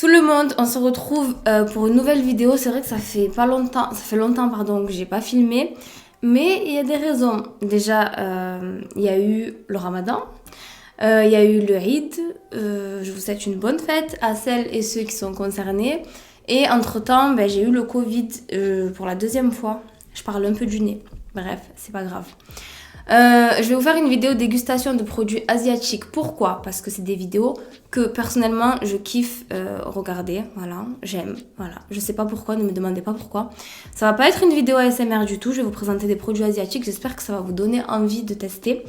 Tout le monde, on se retrouve pour une nouvelle vidéo. C'est vrai que ça fait longtemps pardon, que j'ai pas filmé, mais il y a des raisons. Déjà, il y a eu le Ramadan, il y a eu le Eid. Je vous souhaite une bonne fête à celles et ceux qui sont concernés. Et entre-temps, j'ai eu le Covid pour la deuxième fois. Je parle un peu du nez. Bref, c'est pas grave. Je vais vous faire une vidéo dégustation de produits asiatiques. Pourquoi? Parce que c'est des vidéos que personnellement je kiffe regarder. Voilà, j'aime. Voilà, je sais pas pourquoi, ne me demandez pas pourquoi. Ça va pas être une vidéo ASMR du tout. Je vais vous présenter des produits asiatiques. J'espère que ça va vous donner envie de tester.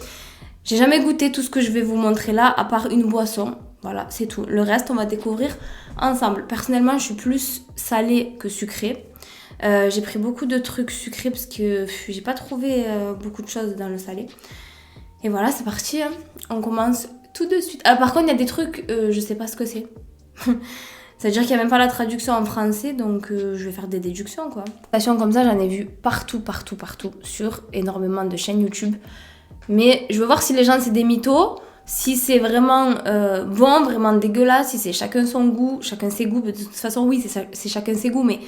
J'ai jamais goûté tout ce que je vais vous montrer là, à part une boisson. Voilà, c'est tout. Le reste, on va découvrir ensemble. Personnellement, je suis plus salée que sucrée. J'ai pris beaucoup de trucs sucrés parce que j'ai pas trouvé beaucoup de choses dans le salé. Et voilà, c'est parti. Hein. On commence tout de suite. Ah, par contre, il y a des trucs, je sais pas ce que c'est. C'est-à-dire qu'il n'y a même pas la traduction en français, donc je vais faire des déductions, quoi. Passion comme ça, j'en ai vu partout, sur énormément de chaînes YouTube. Mais je veux voir si les gens, c'est des mythos, si c'est vraiment bon, vraiment dégueulasse, si c'est chacun son goût, chacun ses goûts. De toute façon, oui, c'est chacun ses goûts, mais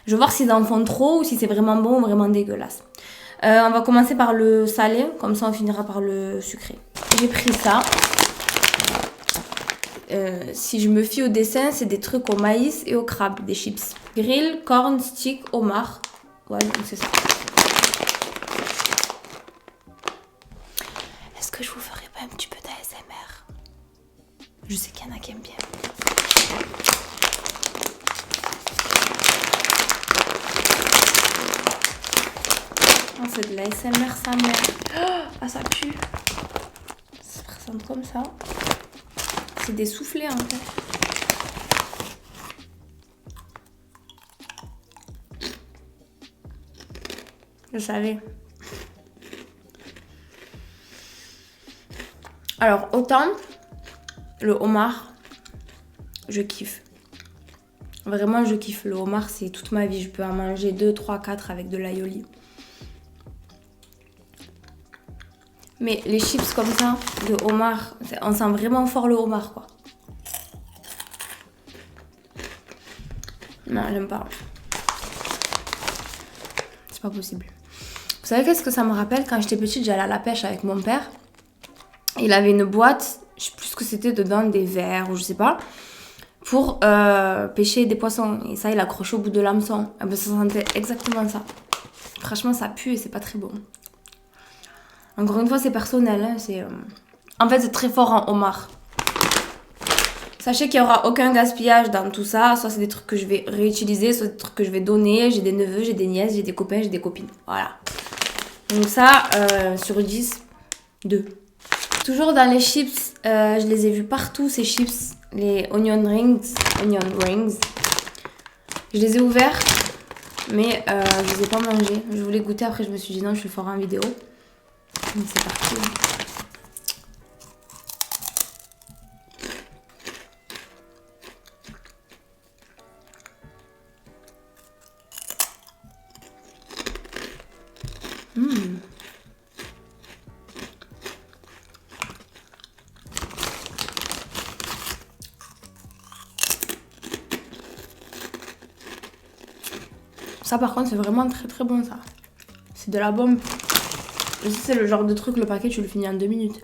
je veux voir s'ils en font trop ou si c'est vraiment bon ou vraiment dégueulasse. On va commencer par le salé, comme ça on finira par le sucré. J'ai pris ça. Si je me fie au dessin, c'est des trucs au maïs et au crabe, des chips. Grill, corn, stick, homard. Ouais, donc c'est ça. Est-ce que je vous ferai pas un petit peu d'ASMR? Je sais qu'il y en a qui aiment bien. Oh, c'est de l'ASMR sa mère. Ah, ça pue. Ça se présente comme ça. C'est des soufflets en fait. Je savais. Alors, autant le homard, je kiffe. Vraiment, je kiffe. Le homard, c'est toute ma vie. Je peux en manger 2, 3, 4 avec de l'aïoli. Mais les chips comme ça, de homard, on sent vraiment fort le homard, quoi. Non, j'aime pas. C'est pas possible. Vous savez qu'est-ce que ça me rappelle? Quand j'étais petite, j'allais à la pêche avec mon père. Il avait une boîte, je sais plus ce que c'était dedans, des verres ou je sais pas, pour pêcher des poissons. Et ça, il accrochait au bout de l'hameçon. Ça sentait exactement ça. Franchement, ça pue et c'est pas très bon. Encore une fois, c'est personnel. Hein, En fait, c'est très fort en homard. Sachez qu'il n'y aura aucun gaspillage dans tout ça. Soit c'est des trucs que je vais réutiliser, soit des trucs que je vais donner. J'ai des neveux, j'ai des nièces, j'ai des copains, j'ai des copines. Voilà. Donc ça, sur 10, 2. Toujours dans les chips, je les ai vus partout, ces chips. Les onion rings. Je les ai ouverts, mais je les ai pas mangés. Je voulais goûter, après je me suis dit non, je le ferai en vidéo. Donc c'est parti. Ça par contre c'est vraiment très très bon ça. C'est de la bombe. Je sais, c'est le genre de truc, le paquet tu le finis en 2 minutes.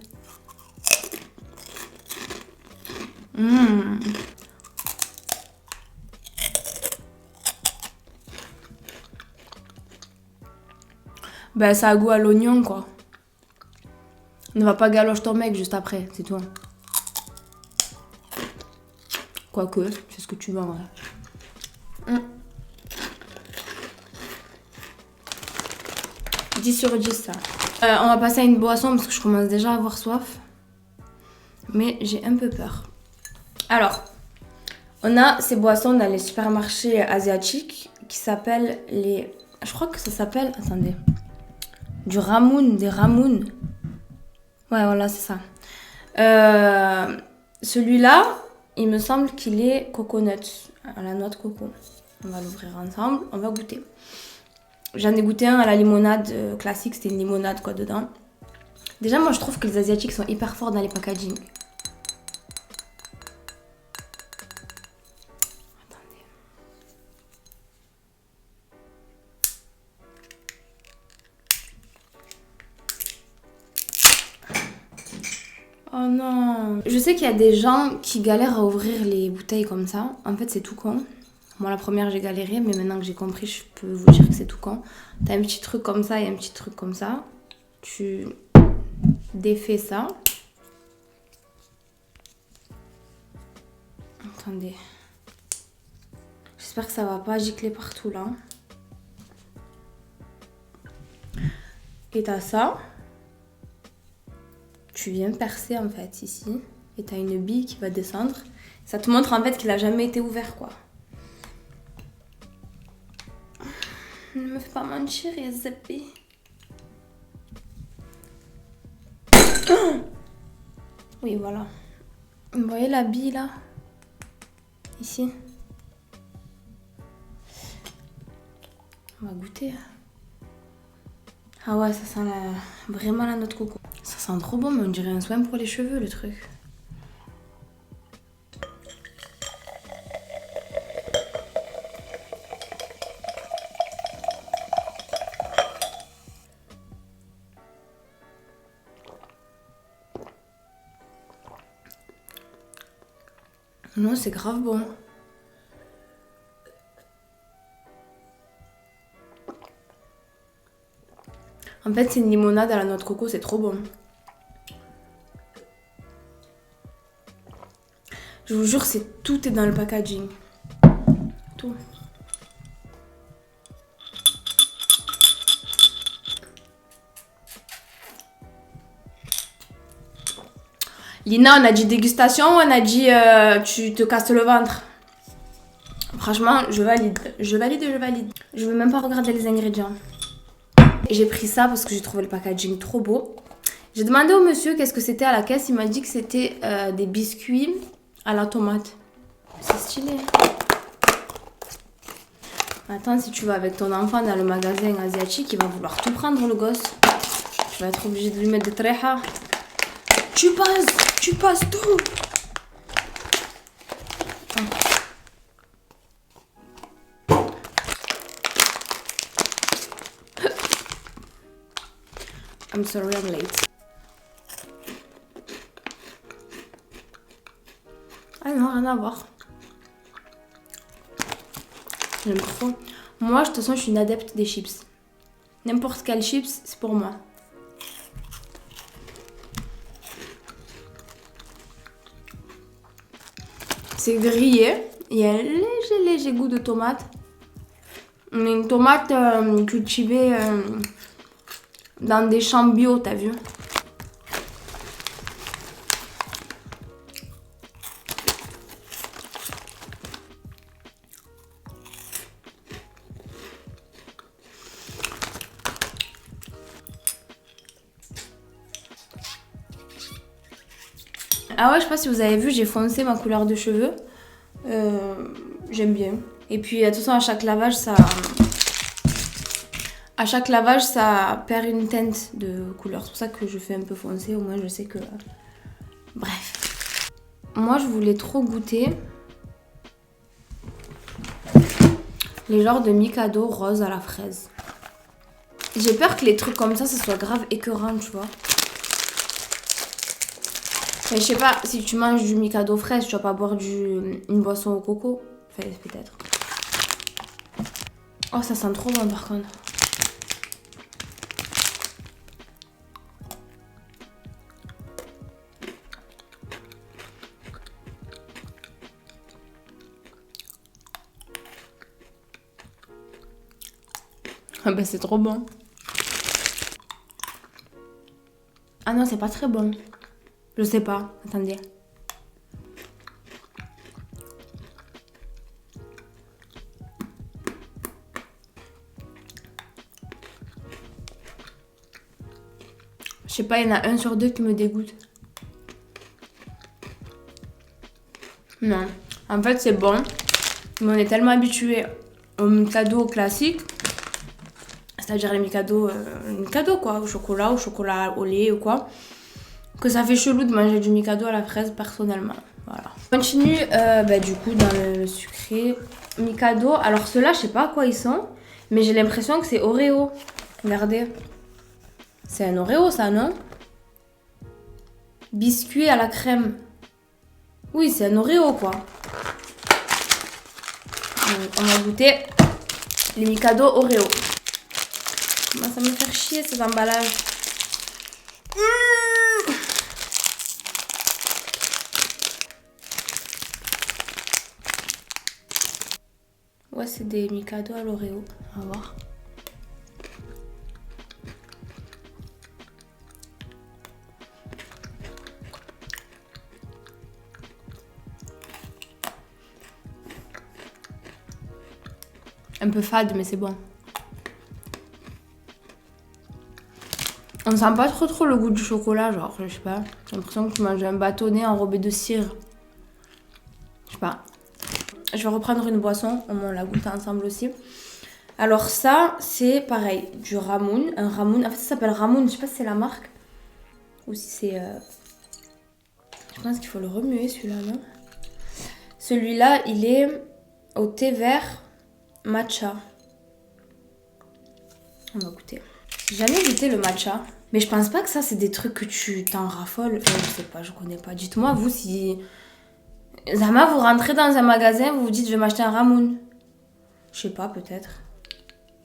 Ben ça a goût à l'oignon quoi. Ne va pas galoche ton mec juste après, c'est tout. Quoique, c'est ce que tu veux en vrai. 10 sur 10 ça. On va passer à une boisson parce que je commence déjà à avoir soif. Mais j'ai un peu peur. Alors, on a ces boissons dans les supermarchés asiatiques qui s'appellent les... Je crois que ça s'appelle... Attendez. Des ramoun. Ouais, voilà, c'est ça. Celui-là, il me semble qu'il est coconut, à la noix de coco. On va l'ouvrir ensemble, on va goûter. J'en ai goûté un à la limonade classique, c'était une limonade quoi dedans. Déjà, moi je trouve que les Asiatiques sont hyper forts dans les packaging. non. Je sais qu'il y a des gens qui galèrent à ouvrir les bouteilles comme ça. En fait, c'est tout con. Moi, la première, j'ai galéré, mais maintenant que j'ai compris, je peux vous dire que c'est tout con. T'as un petit truc comme ça et un petit truc comme ça. Tu défais ça. Attendez. J'espère que ça va pas gicler partout là. Et t'as ça. Tu viens percer en fait ici. Et t'as une bille qui va descendre. Ça te montre en fait qu'il a jamais été ouvert quoi. Ne me fais pas mentir, il y a zappé. Oui, voilà. Vous voyez la bille là? Ici. On va goûter. Ah ouais, ça sent vraiment la noix de coco. Ça sent trop bon, mais on dirait un soin pour les cheveux le truc. Non, c'est grave bon. En fait, c'est une limonade à la noix de coco, c'est trop bon. Je vous jure, tout est dans le packaging. Tout. Lina, on a dit dégustation, on a dit tu te casses le ventre. Franchement, je valide. Je valide et je valide. Je veux même pas regarder les ingrédients. Et j'ai pris ça parce que j'ai trouvé le packaging trop beau. J'ai demandé au monsieur qu'est-ce que c'était à la caisse. Il m'a dit que c'était des biscuits à la tomate. C'est stylé. Attends, si tu vas avec ton enfant dans le magasin asiatique, il va vouloir tout prendre le gosse. Tu vas être obligé de lui mettre des tréha. Tu passes tout. I'm sorry I'm late. Ah non, rien à voir. J'aime trop. Moi, de toute façon, je suis une adepte des chips. N'importe quel chips, c'est pour moi. C'est grillé. Il y a un léger goût de tomate. Mais une tomate cultivée dans des champs bio, t'as vu? Ah ouais, je sais pas si vous avez vu, j'ai foncé ma couleur de cheveux. J'aime bien. Et puis, de toute façon, à chaque lavage, ça perd une teinte de couleur. C'est pour ça que je fais un peu foncé. Au moins, je sais que... Bref. Moi, je voulais trop goûter les genres de Mikado rose à la fraise. J'ai peur que les trucs comme ça soit grave écœurant, tu vois. Mais je sais pas, si tu manges du Mikado fraise, tu vas pas boire une boisson au coco. Enfin, peut-être. Oh, ça sent trop bon par contre. Ah ben c'est trop bon. Ah non, c'est pas très bon. Je sais pas, attendez. Je sais pas, il y en a un sur deux qui me dégoûte. Non, en fait c'est bon. Mais on est tellement habitué aux Mikado classiques. C'est-à-dire les Mikado quoi, au chocolat au lait ou quoi. Que ça fait chelou de manger du Mikado à la fraise personnellement. Voilà. On continue du coup dans le sucré. Mikado, alors ceux-là je sais pas à quoi ils sont. Mais j'ai l'impression que c'est Oreo. Regardez. C'est un Oreo ça, non? Biscuit à la crème. Oui, c'est un Oreo quoi. Donc, on va goûter les Mikado Oreo. Comment ça me fait chier ces emballages. Ouais, c'est des Mikado à l'Oreo. On va voir. Un peu fade, mais c'est bon. On sent pas trop le goût du chocolat, genre, je sais pas. J'ai l'impression que tu manges un bâtonnet enrobé de cire. Je sais pas. Je vais reprendre une boisson, on l'a goûté ensemble aussi. Alors ça, c'est pareil, du Ramoon. Un Ramoon, en fait ça s'appelle Ramoon, je sais pas si c'est la marque. Ou si c'est... Je pense qu'il faut le remuer celui-là, non? Celui-là, il est au thé vert matcha. On va goûter. J'ai jamais goûté le matcha. Mais je pense pas que ça, c'est des trucs que tu t'en raffoles. Enfin, je sais pas, je connais pas. Dites-moi, vous, si... Zama, vous rentrez dans un magasin, vous vous dites, je vais m'acheter un Ramoon. Je sais pas, peut-être.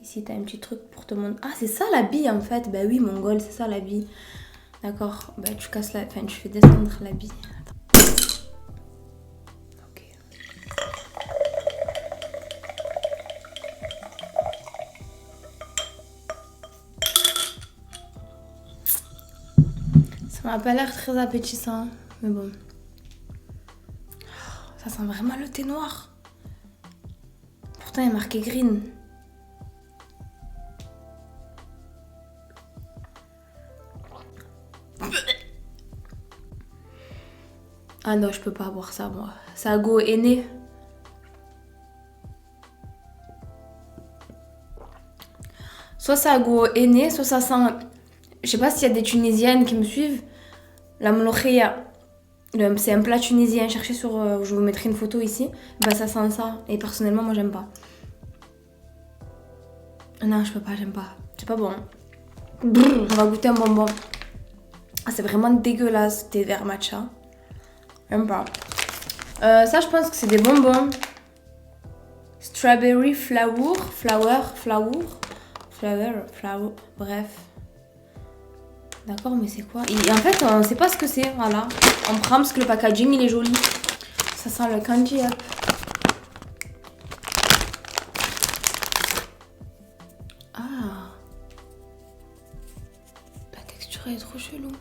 Ici, t'as un petit truc pour te montrer. Ah, c'est ça la bille, en fait. Bah oui, mongol, c'est ça la bille. D'accord. Bah, tu casses la... Enfin, tu fais descendre la bille. Ok. Ça m'a pas l'air très appétissant. Mais bon. Ça sent vraiment le thé noir. Pourtant, il est marqué green. Ah non, je peux pas boire ça, moi. Ça a goût aîné. Soit ça a goût aîné, soit ça sent... Je sais pas s'il y a des Tunisiennes qui me suivent. La molokhia. C'est un plat tunisien. Cherchez sur... je vous mettrai une photo ici. Bah ça sent ça. Et personnellement, moi, j'aime pas. Non, je peux pas, j'aime pas. C'est pas bon. Brrr, on va goûter un bonbon. Ah, c'est vraiment dégueulasse, thé vert matcha. J'aime pas. Ça, je pense que c'est des bonbons. Strawberry flower. Bref. D'accord, mais c'est quoi? Et en fait, on sait pas ce que c'est, voilà. On prend parce que le packaging, il est joli. Ça sent le candy up. Ah. La texture est trop chelou.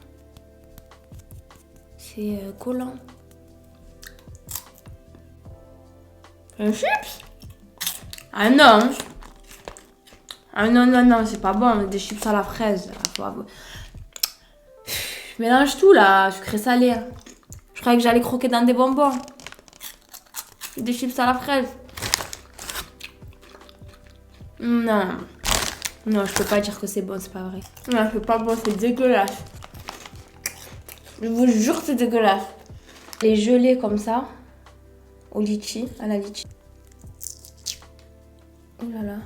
C'est collant. Un chips? Ah non. Ah non, c'est pas bon. Des chips à la fraise. Je mélange tout là, sucré salé. Je croyais que j'allais croquer dans des bonbons. Des chips à la fraise. Non. Non, je peux pas dire que c'est bon, c'est pas vrai. Non, c'est pas bon, c'est dégueulasse. Je vous jure que c'est dégueulasse. Les gelées comme ça, au litchi, à la litchi. Oh là là.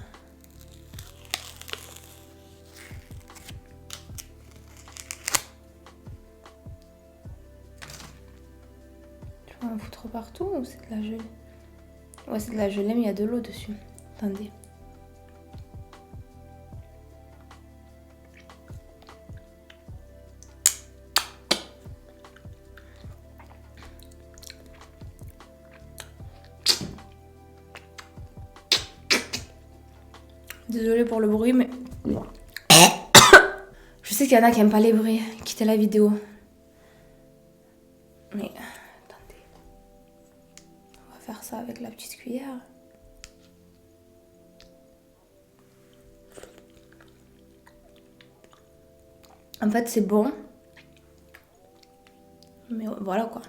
Tu vas en foutre partout ou c'est de la gelée? Ouais, c'est de la gelée, mais il y a de l'eau dessus. Attendez. Désolée pour le bruit, mais... Je sais qu'il y en a qui n'aiment pas les bruits. Quittez la vidéo. Mais... Attendez. On va faire ça avec la petite cuillère. En fait, c'est bon. Mais voilà quoi.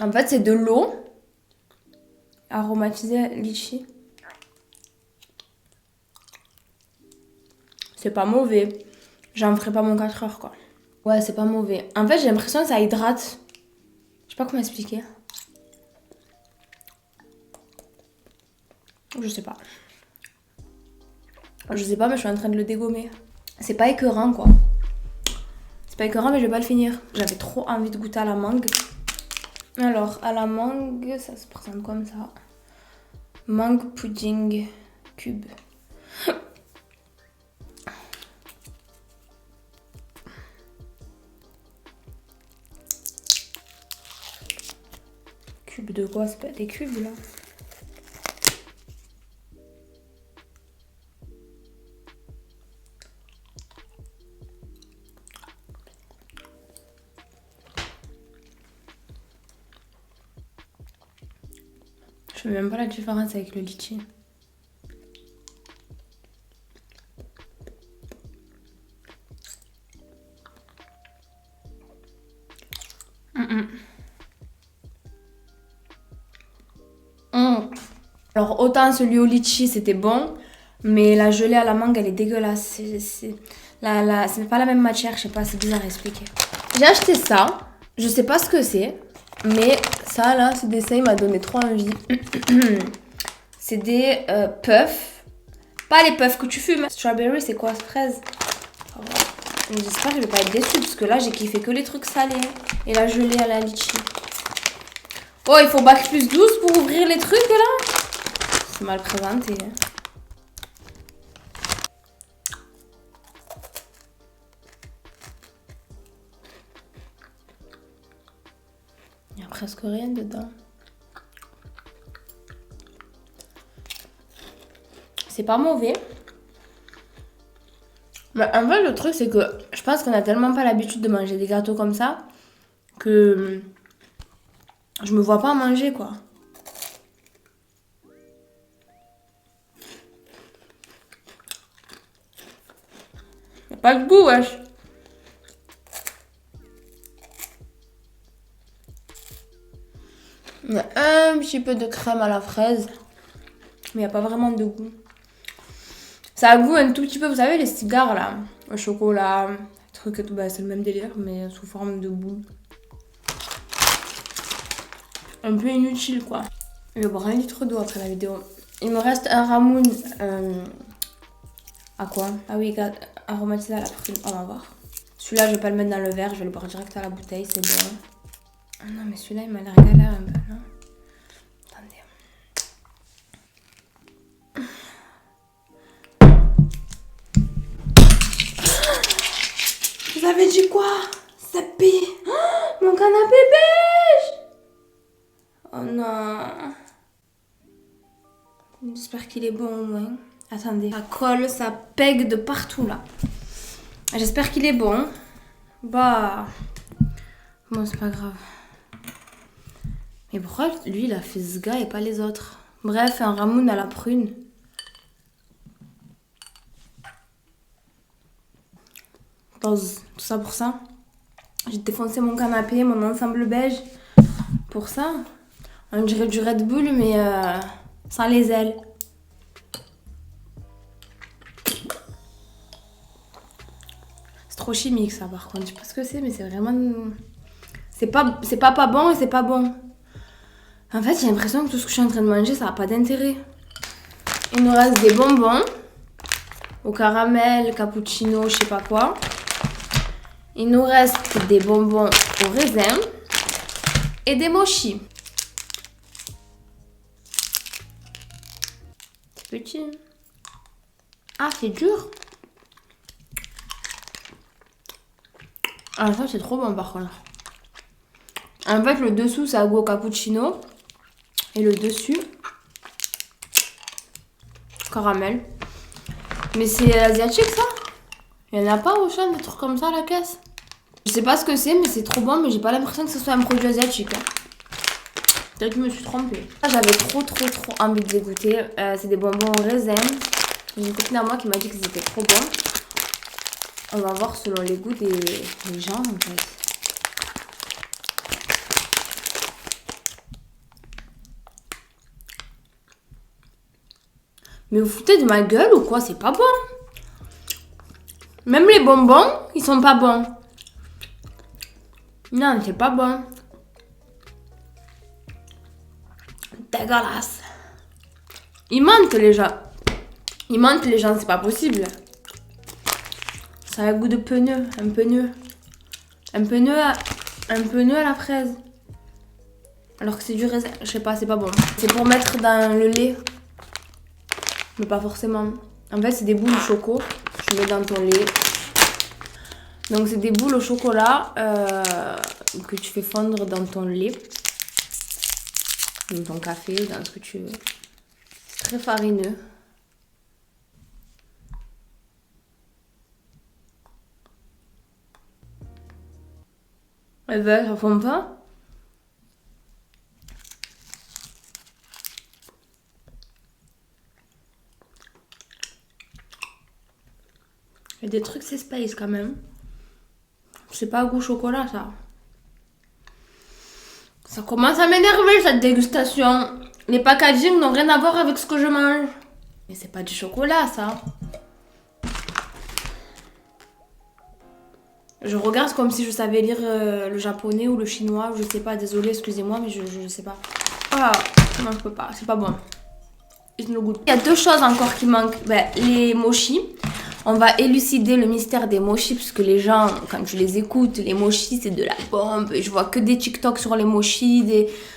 En fait, c'est de l'eau aromatisée litchi. C'est pas mauvais. J'en ferai pas mon 4 heures, quoi. Ouais, c'est pas mauvais. En fait, j'ai l'impression que ça hydrate. Je sais pas comment expliquer. Je sais pas. Je sais pas, mais je suis en train de le dégommer. C'est pas écœurant, quoi. C'est pas écœurant, mais je vais pas le finir. J'avais trop envie de goûter à la mangue. Alors, à la mangue, ça se présente comme ça. Mangue pudding cube. Cube de quoi? C'est pas des cubes, là. Je sais même pas la différence avec le litchi. Alors autant celui au litchi c'était bon, mais la gelée à la mangue elle est dégueulasse. C'est pas la même matière, je sais pas, c'est bizarre à expliquer. J'ai acheté ça, je sais pas ce que c'est, mais ça là, ce dessin il m'a donné trop envie. C'est des puffs, pas les puffs que tu fumes. Strawberry c'est quoi, fraise? J'espère que je vais pas être déçue parce que là j'ai kiffé que les trucs salés et la gelée à la litchi. Oh, il faut bac plus 12 pour ouvrir les trucs là? C'est mal présenté. Il n'y a presque rien dedans. C'est pas mauvais. Mais en fait, le truc, c'est que je pense qu'on a tellement pas l'habitude de manger des gâteaux comme ça que je me vois pas en manger, quoi. Y a pas de goût, wesh. Il y a un petit peu de crème à la fraise, mais il n'y a pas vraiment de goût. Ça a goût un tout petit peu, vous savez, les cigares là, au chocolat, truc et tout, bah, c'est le même délire, mais sous forme de boule. Un peu inutile, quoi. Je vais boire 1 litre d'eau après la vidéo. Il me reste un ramoun. À quoi? Ah oui, aromatisé à la prune. On va voir. Celui-là, je vais pas le mettre dans le verre, je vais le boire direct à la bouteille, c'est bon. Ah non, mais celui-là, il m'a l'air galère un peu, non? Attendez. Vous avez dit quoi? Ça pue. Oh, mon canapé beige. Oh non. J'espère qu'il est bon au moins. Attendez. Ça colle, ça pègue de partout là. J'espère qu'il est bon. Bah. Bon, c'est pas grave. Mais pourquoi lui il a fait ce gars et pas les autres? Bref, un ramoun à la prune. Pause. Tout ça pour ça. J'ai défoncé mon canapé, mon ensemble beige. Pour ça. On dirait du Red Bull, mais sans les ailes. C'est trop chimique ça par contre. Je sais pas ce que c'est, mais c'est vraiment... C'est pas bon et c'est pas bon. En fait, j'ai l'impression que tout ce que je suis en train de manger, ça n'a pas d'intérêt. Il nous reste des bonbons. Au caramel, cappuccino, je sais pas quoi. Il nous reste des bonbons au raisin. Et des mochis. C'est petit. Ah, c'est dur. Ah, ça, c'est trop bon par contre. En fait, le dessous, ça a goût au cappuccino. Et le dessus, caramel. Mais c'est asiatique, ça? Il y en a pas au champ des trucs comme ça à la caisse? Je sais pas ce que c'est, mais c'est trop bon. Mais j'ai pas l'impression que ce soit un produit asiatique. Peut-être que je me suis trompée. J'avais trop envie de les goûter. C'est des bonbons au raisin. J'ai une copine à moi qui m'a dit qu'ils étaient trop bons. On va voir selon les goûts des gens en fait. Mais vous foutez de ma gueule ou quoi? C'est pas bon. Même les bonbons, ils sont pas bons. Non, c'est pas bon. Dégueulasse. Ils mentent les gens. Ils mentent les gens, c'est pas possible. Ça a un goût de pneu, un pneu. Un pneu à la fraise. Alors que c'est du raisin, je sais pas, c'est pas bon. C'est pour mettre dans le lait. Mais pas forcément. En fait, c'est des boules de choco. Tu mets dans ton lait. Donc c'est des boules au chocolat que tu fais fondre dans ton lait. Dans ton café, dans ce que tu veux. C'est très farineux. Eh ben, ça fond pas. Il y a des trucs, c'est space quand même. C'est pas goût chocolat, ça. Ça commence à m'énerver, cette dégustation. Les packaging n'ont rien à voir avec ce que je mange. Mais c'est pas du chocolat, ça. Je regarde comme si je savais lire le japonais ou le chinois. Je sais pas, désolée, excusez-moi, mais je sais pas. Ah, non, je peux pas, c'est pas bon. Je le goûte. Il y a deux choses encore qui manquent. Ben, les mochis. On va élucider le mystère des mochis, parce que les gens, quand je les écoute, les mochis, c'est de la bombe. Je vois que des TikTok sur les mochis,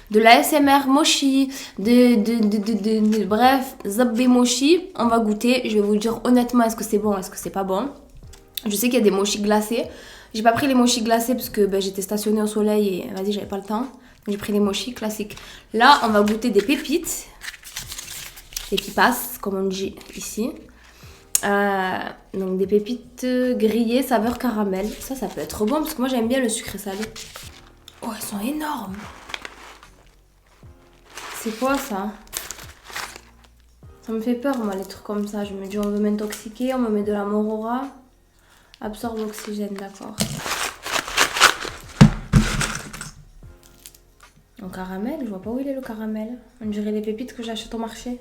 de la SMR mochi, bref, zabbé mochi. On va goûter. Je vais vous dire honnêtement, est-ce que c'est bon, est-ce que c'est pas bon. Je sais qu'il y a des mochis glacés. J'ai pas pris les mochis glacés parce que j'étais stationnée au soleil et vas-y, j'avais pas le temps. J'ai pris les mochis classiques. Là, on va goûter des pépites. Des pipas, comme on dit ici. Donc des pépites grillées saveur caramel. Ça peut être bon parce que moi j'aime bien le sucré salé. Oh, elles sont énormes. C'est quoi ça? Ça me fait peur moi les trucs comme ça. Je me dis on veut m'intoxiquer, on me met de la morora. Absorbe l'oxygène, d'accord. En caramel, je vois pas où il est le caramel. On dirait les pépites que j'achète au marché.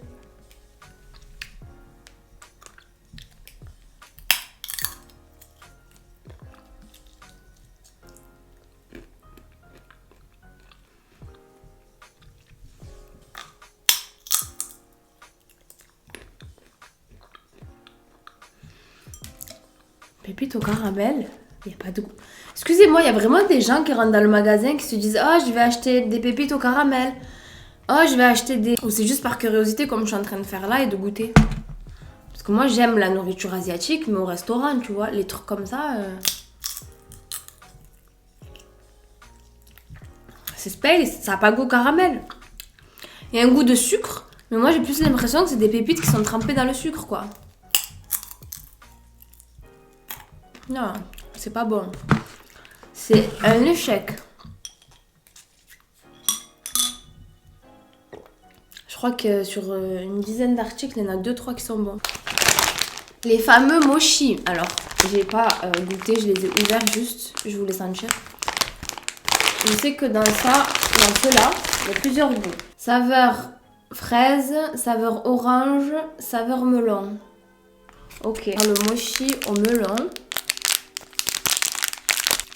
Pépites au caramel, il n'y a pas de goût. Excusez-moi, il y a vraiment des gens qui rentrent dans le magasin qui se disent « Oh, je vais acheter des pépites au caramel. Oh, je vais acheter des... » Ou c'est juste par curiosité comme je suis en train de faire là et de goûter. Parce que moi, j'aime la nourriture asiatique, mais au restaurant, tu vois, les trucs comme ça... C'est space, ça n'a pas goût caramel. Il y a un goût de sucre, mais moi j'ai plus l'impression que c'est des pépites qui sont trempées dans le sucre, quoi. Non, c'est pas bon. C'est un échec. Je crois que sur une dizaine d'articles, il y en a 2-3 qui sont bons. Les fameux mochis. Alors, j'ai pas goûté, je les ai ouverts juste. Je vous les sentir. Je sais que dans ceux-là, il y a plusieurs goûts. Saveur fraise, saveur orange, saveur melon. Ok, le mochi au melon.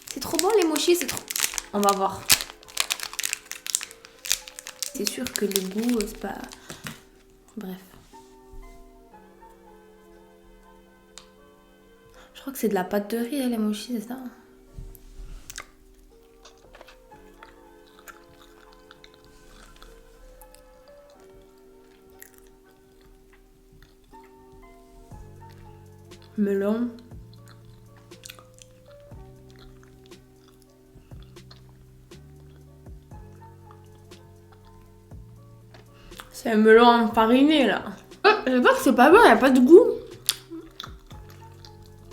C'est trop bon les mochis, c'est trop... On va voir. C'est sûr que les goûts, c'est pas... Bref. Je crois que c'est de la pâte de riz, les mochis, c'est ça? Melon. C'est un melon fariné là. Je vois que c'est pas bon, il n'y a pas de goût.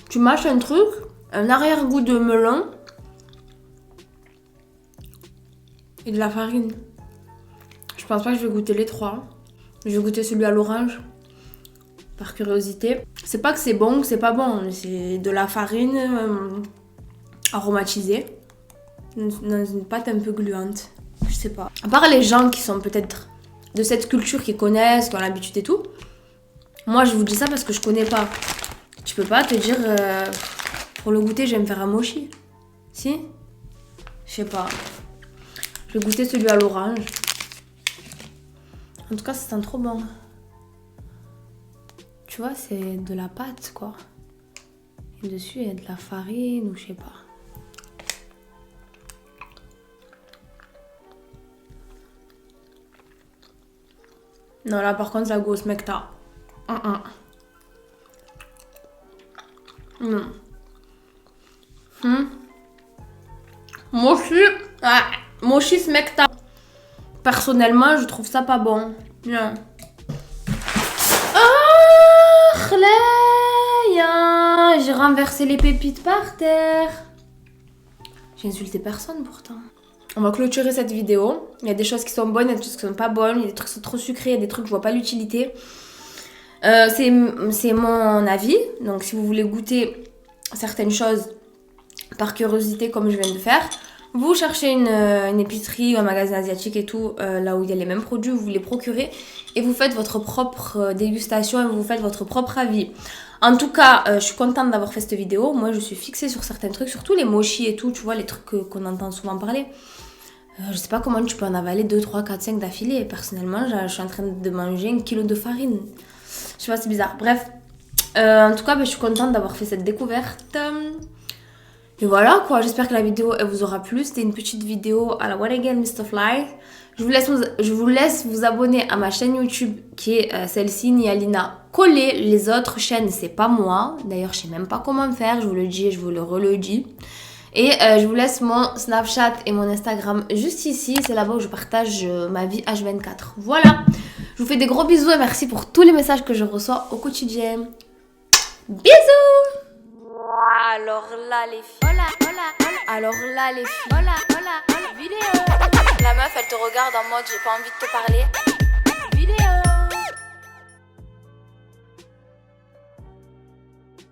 Tu mâches un truc, un arrière-goût de melon et de la farine. Je pense pas que je vais goûter les trois. Je vais goûter celui à l'orange par curiosité. C'est pas que c'est bon ou c'est pas bon, c'est de la farine aromatisée dans une pâte un peu gluante. Je sais pas. À part les gens qui sont peut-être de cette culture, qui connaissent, qui ont l'habitude et tout. Moi, je vous dis ça parce que je connais pas. Tu peux pas te dire, pour le goûter, je vais me faire un mochi. Si? Je sais pas. Je vais goûter celui à l'orange. En tout cas, ça sent trop bon. Tu vois, c'est de la pâte, quoi. Et dessus, il y a de la farine ou je sais pas. Non, là, par contre, la grosse mecta. Mochi smekta. Personnellement, je trouve ça pas bon. Non. Oh, Khleya, j'ai renversé les pépites par terre. J'ai insulté personne pourtant. On va clôturer cette vidéo. Il y a des choses qui sont bonnes, il y a des choses qui sont pas bonnes, il y a des trucs qui sont trop sucrés, il y a des trucs que je vois pas l'utilité. C'est mon avis. Donc si vous voulez goûter certaines choses par curiosité comme je viens de faire, vous cherchez une épicerie ou un magasin asiatique et tout, là où il y a les mêmes produits, vous les procurez et vous faites votre propre dégustation et vous faites votre propre avis. En tout cas, je suis contente d'avoir fait cette vidéo. Moi, je suis fixée sur certains trucs, surtout les mochis et tout, tu vois, les trucs qu'on entend souvent parler. Je sais pas comment tu peux en avaler 2, 3, 4, 5 d'affilée. Personnellement, je suis en train de manger 1 kilo de farine. Je sais pas, c'est bizarre. Bref, en tout cas, je suis contente d'avoir fait cette découverte. Et voilà quoi, j'espère que la vidéo elle vous aura plu. C'était une petite vidéo à la What Again Mr. Fly. Je vous laisse vous abonner à ma chaîne YouTube qui est celle-ci, Nialina Collé. Les autres chaînes, c'est pas moi. D'ailleurs, je sais même pas comment faire. Je vous le dis et je vous le redis. Et je vous laisse mon Snapchat et mon Instagram juste ici. C'est là-bas où je partage ma vie H24. Voilà. Je vous fais des gros bisous et merci pour tous les messages que je reçois au quotidien. Bisous! Alors là les filles, alors là les filles, vidéo. La meuf elle te regarde en mode j'ai pas envie de te parler.